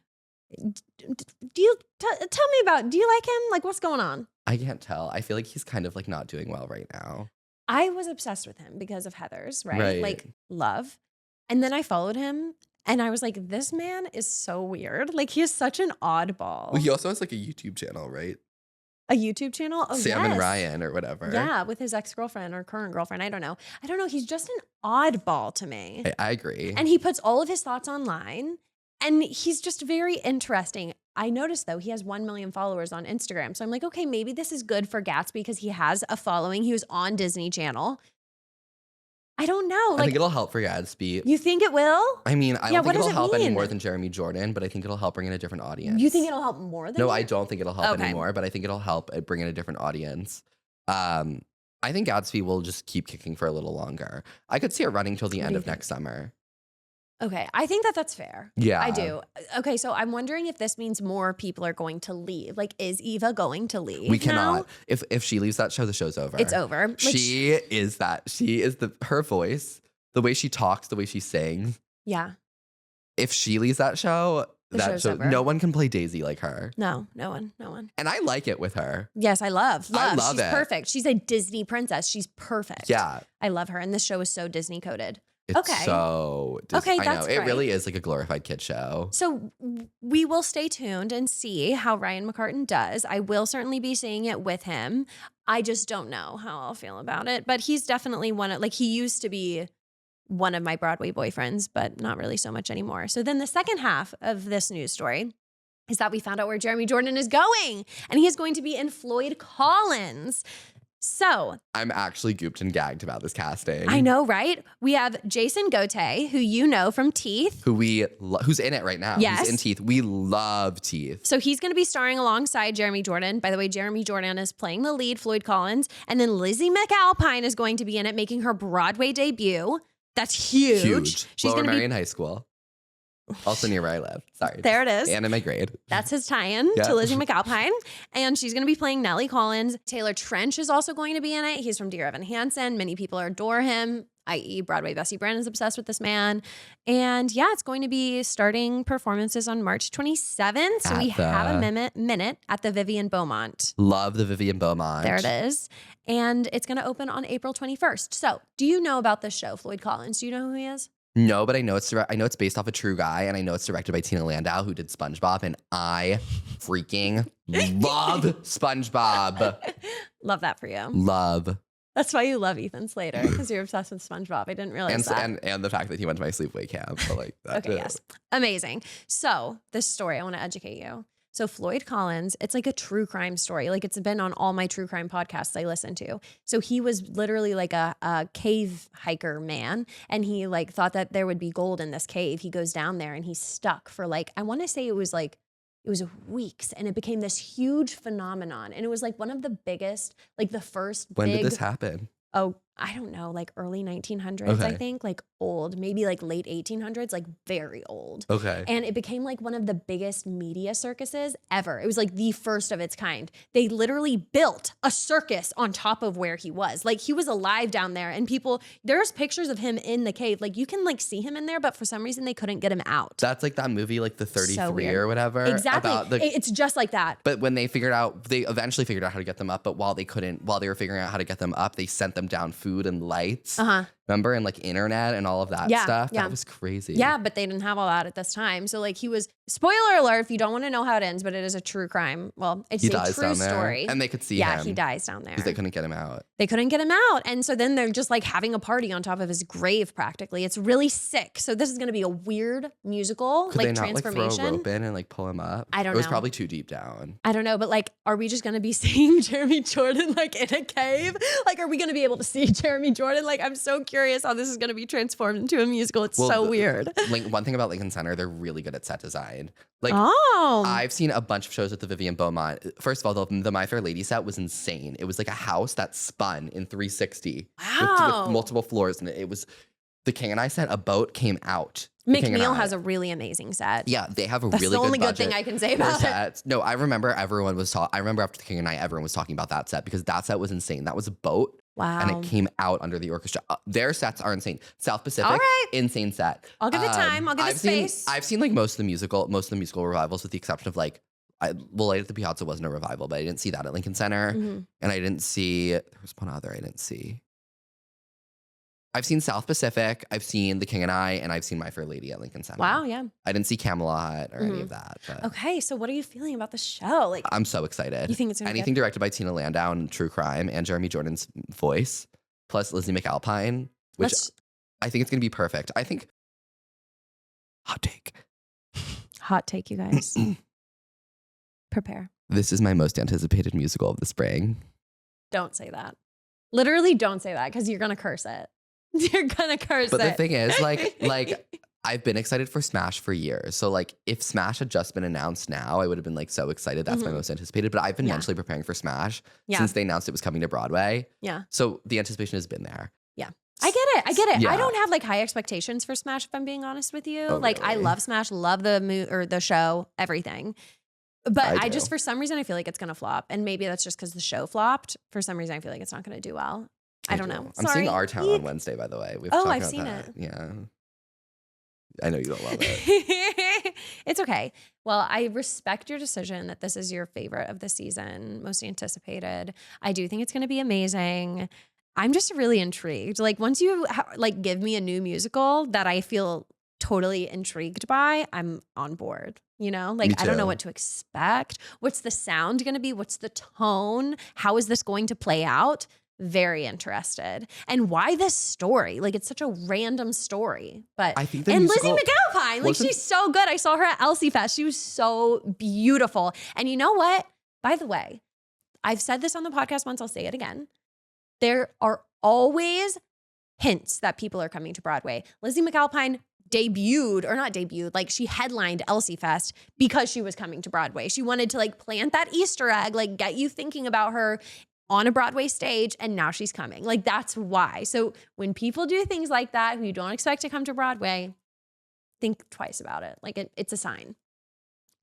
Do you tell me about, do you like him? Like, what's going on? I can't tell. I feel like he's kind of like not doing well right now. I was obsessed with him because of Heathers, right? Like, love. And then I followed him and I was like, this man is so weird. Like, he is such an oddball. Well, he also has like a YouTube channel, right? A YouTube channel? Oh, Sam yes. and Ryan or whatever. Yeah, with his ex-girlfriend or current girlfriend. I don't know. He's just an oddball to me. I agree. And he puts all of his thoughts online. And he's just very interesting. I noticed, though, he has 1 million followers on Instagram. So I'm like, okay, maybe this is good for Gatsby because he has a following. He was on Disney Channel. I don't know. I think it'll help for Gatsby. You think it will? I mean, I don't think it'll help mean? any more than Jeremy Jordan, but I think it'll help bring in a different audience. You think it'll help more than No, him? I don't think it'll help anymore, but I think it'll help bring in a different audience. I think Gatsby will just keep kicking for a little longer. I could see it running till the end of next summer. Okay, I think that's fair. Yeah. I do. Okay, so I'm wondering if this means more people are going to leave. Like, is Eva going to leave? We cannot. Now? If she leaves that show, the show's over. It's over. Like, she is her voice, the way she talks, the way she sings. Yeah. If she leaves that show, show's over. No one can play Daisy like her. No one. And I like it with her. Yes, I love. She's it. Perfect. She's a Disney princess. She's perfect. Yeah. I love her. And this show is so Disney coded. It's so Disney. Okay, I that's know. It great. really is like a glorified kid show. So we will stay tuned and see how Ryan McCartan does. I will certainly be seeing it with him. I just don't know how I'll feel about it. But he's definitely he used to be one of my Broadway boyfriends, but not really so much anymore. So then the second half of this news story is that we found out where Jeremy Jordan is going. And he is going to be in Floyd Collins. So I'm actually gooped and gagged about this casting. I know, right? We have Jason Gote, who you know from Teeth. Who's in it right now. Yes. He's in Teeth. We love Teeth. So he's going to be starring alongside Jeremy Jordan. By the way, Jeremy Jordan is playing the lead, Floyd Collins. And then Lizzie McAlpine is going to be in it, making her Broadway debut. That's huge. She's Lower Merion High School. Also near where I live. Sorry. There it is. And in my grade. That's his tie-in to Lizzie McAlpine. And she's going to be playing Nellie Collins. Taylor Trench is also going to be in it. He's from Dear Evan Hansen. Many people adore him, i.e. Broadway Bessie Brandon's obsessed with this man. And yeah, it's going to be starting performances on March 27th. So we have a minute at the Vivian Beaumont. Love the Vivian Beaumont. There it is. And it's going to open on April 21st. So do you know about this show, Floyd Collins? Do you know who he is? No, but I know it's based off a true guy, and I know it's directed by Tina Landau, who did SpongeBob, and I freaking love SpongeBob. Love that for you. Love. That's why you love Ethan Slater, because you're obsessed with SpongeBob. I didn't realize that. And the fact that he went to my sleepaway camp. But like that okay, yes. Amazing. So this story, I want to educate you. So Floyd Collins, it's like a true crime story. Like it's been on all my true crime podcasts I listen to. So he was literally like a cave hiker man. And he like thought that there would be gold in this cave. He goes down there and he's stuck for like, I want to say it was weeks, and it became this huge phenomenon. And it was like one of the biggest, like the first When did this happen? Oh, I don't know, like early 1900s, Okay. I think, like old, maybe like late 1800s, like very old. Okay. And it became like one of the biggest media circuses ever. It was like the first of its kind. They literally built a circus on top of where he was. Like he was alive down there, and there's pictures of him in the cave. Like you can like see him in there, but for some reason they couldn't get him out. That's like that movie, like the 33 or whatever. Exactly. It's just like that. But when they eventually figured out how to get them up, but while they were figuring out how to get them up, they sent them down food and lights. Remember, and like internet and all of that stuff. That was crazy. Yeah, but they didn't have all that at this time. So like he was, spoiler alert, if you don't want to know how it ends, but it is a true crime. Well, it's a true story. And they could see him. Yeah, he dies down there. Because they couldn't get him out. They couldn't get him out. And so then they're just like having a party on top of his grave practically. It's really sick. So this is going to be a weird musical, Could like they not transformation. like throw a rope in and like pull him up? I don't know. It was probably too deep down. I don't know, but like, are we just going to be seeing Jeremy Jordan like in a cave? Like, are we going to be able to see Jeremy Jordan? Like, I'm so curious how this is going to be transformed into a musical. It's so weird. One thing about Lincoln Center, they're really good at set design. Like, I've seen a bunch of shows at the Vivian Beaumont. First of all, the My Fair Lady set was insane. It was like a house that spun in 360 with multiple floors. And it was the King and I set, a boat came out. McNeil has a really amazing set. Yeah, they have a That's really good the only good budget thing I can say about it. No, I remember everyone was I remember after the King and I, everyone was talking about that set because that set was insane. That was a boat. Wow. And it came out under the orchestra. Their sets are insane. South Pacific, all right. insane set. I'll give it time. I'll give it space. I've seen like most of the musical revivals with the exception of like, Light at the Piazza wasn't a revival, but I didn't see that at Lincoln Center. Mm-hmm. And I didn't see, there was one other I didn't see. I've seen South Pacific, I've seen The King and I, and I've seen My Fair Lady at Lincoln Center. Wow, yeah. I didn't see Camelot or any of that. But okay, so what are you feeling about the show? Like, I'm so excited. You think it's gonna anything directed by Tina Landau and True Crime and Jeremy Jordan's voice, plus Lizzie McAlpine, which I think it's gonna be perfect. I think hot take, you guys. Prepare. This is my most anticipated musical of the spring. Don't say that. Literally, don't say that because you're gonna curse it. You're gonna curse it. But the thing is, like I've been excited for Smash for years. So like if Smash had just been announced now, I would have been like so excited. That's my most anticipated. But I've been mentally preparing for Smash since they announced it was coming to Broadway. Yeah. So the anticipation has been there. Yeah. I get it. Yeah. I don't have like high expectations for Smash, if I'm being honest with you. Oh, like really? I love Smash, love the show, everything. But I just, for some reason, I feel like it's gonna flop. And maybe that's just because the show flopped. For some reason, I feel like it's not gonna do well. I don't know. I'm seeing Our Town on Wednesday, by the way. I've seen it. Yeah. I know you don't love it. It's okay. Well, I respect your decision that this is your favorite of the season, most anticipated. I do think it's going to be amazing. I'm just really intrigued. Like once you like give me a new musical that I feel totally intrigued by, I'm on board. You know, like I don't know what to expect. What's the sound going to be? What's the tone? How is this going to play out? Very interested. And why this story? Like it's such a random story. But I think Lizzie McAlpine, like she's so good. I saw her at Elsie Fest. She was so beautiful. And you know what? By the way, I've said this on the podcast once, I'll say it again. There are always hints that people are coming to Broadway. Lizzie McAlpine like she headlined Elsie Fest because she was coming to Broadway. She wanted to like plant that Easter egg, like get you thinking about her on a Broadway stage, and now she's coming. Like that's why. So when people do things like that, who you don't expect to come to Broadway, think twice about it. Like it's a sign.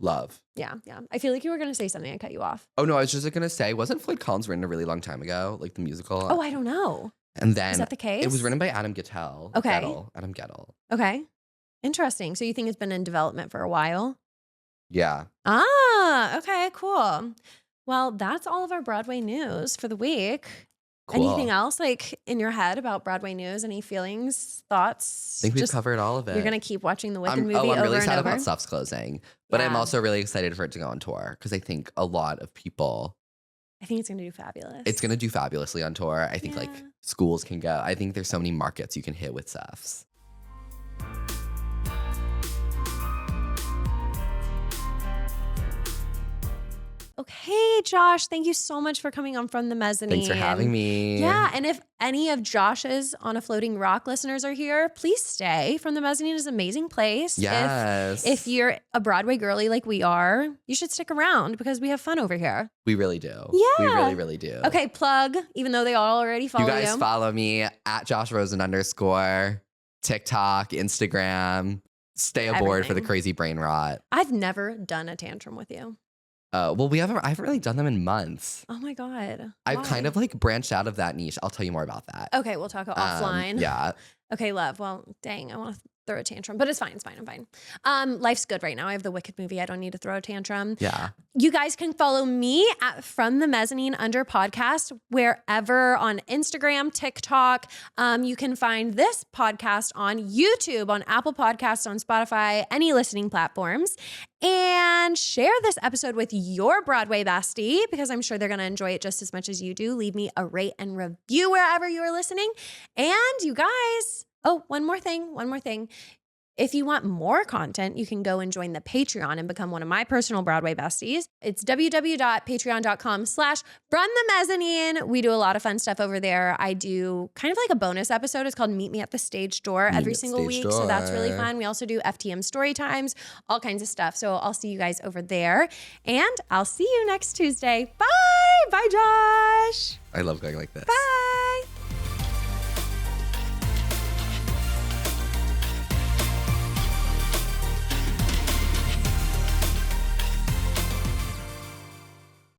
Love. Yeah. I feel like you were going to say something. I cut you off. Oh no, I was just going to say, wasn't Floyd Collins written a really long time ago? Like the musical? Oh, I don't know. And then is that the case? It was written by Adam Gettel. Okay. Adam Gettel. Okay. Interesting. So you think it's been in development for a while? Yeah. Okay, cool. Well, that's all of our Broadway news for the week. Cool. Anything else like in your head about Broadway news? Any feelings, thoughts? I think we've covered all of it. You're going to keep watching the Wicked movie over and over? I'm really sad about Stuff's closing. But I'm also really excited for it to go on tour because I think a lot of people... I think it's going to do fabulous. It's going to do fabulously on tour. I think like schools can go. I think there's so many markets you can hit with Stuffs. Okay, Josh, thank you so much for coming on From the Mezzanine. Thanks for having me. Yeah, and if any of Josh's On a Floating Rock listeners are here, please stay. From the Mezzanine is an amazing place. Yes. If you're a Broadway girly like we are, you should stick around because we have fun over here. We really do. Yeah. We really, really do. Okay, plug, even though they all already follow you. You guys follow me at Josh Rosen _, TikTok, Instagram. Stay aboard for the crazy brain rot. I've never done a tantrum with you. Well, I haven't really done them in months. Oh my God. I've kind of like branched out of that niche. I'll tell you more about that. Okay, we'll talk offline. Yeah. Okay, love. Well, dang, I want to throw a tantrum, but it's fine. It's fine. I'm fine. Life's good right now. I have the Wicked movie. I don't need to throw a tantrum. Yeah. You guys can follow me at From the Mezzanine Under Podcast wherever on Instagram, TikTok. You can find this podcast on YouTube, on Apple Podcasts, on Spotify, any listening platforms. And share this episode with your Broadway bestie because I'm sure they're going to enjoy it just as much as you do. Leave me a rate and review wherever you are listening. And you guys, one more thing. If you want more content, you can go and join the Patreon and become one of my personal Broadway besties. It's www.patreon.com/runthemezzanine. We do a lot of fun stuff over there. I do kind of like a bonus episode. It's called Meet Me at the Stage Door every single week. So that's really fun. We also do FTM story times, all kinds of stuff. So I'll see you guys over there. And I'll see you next Tuesday. Bye. Bye, Josh. I love going like this. Bye.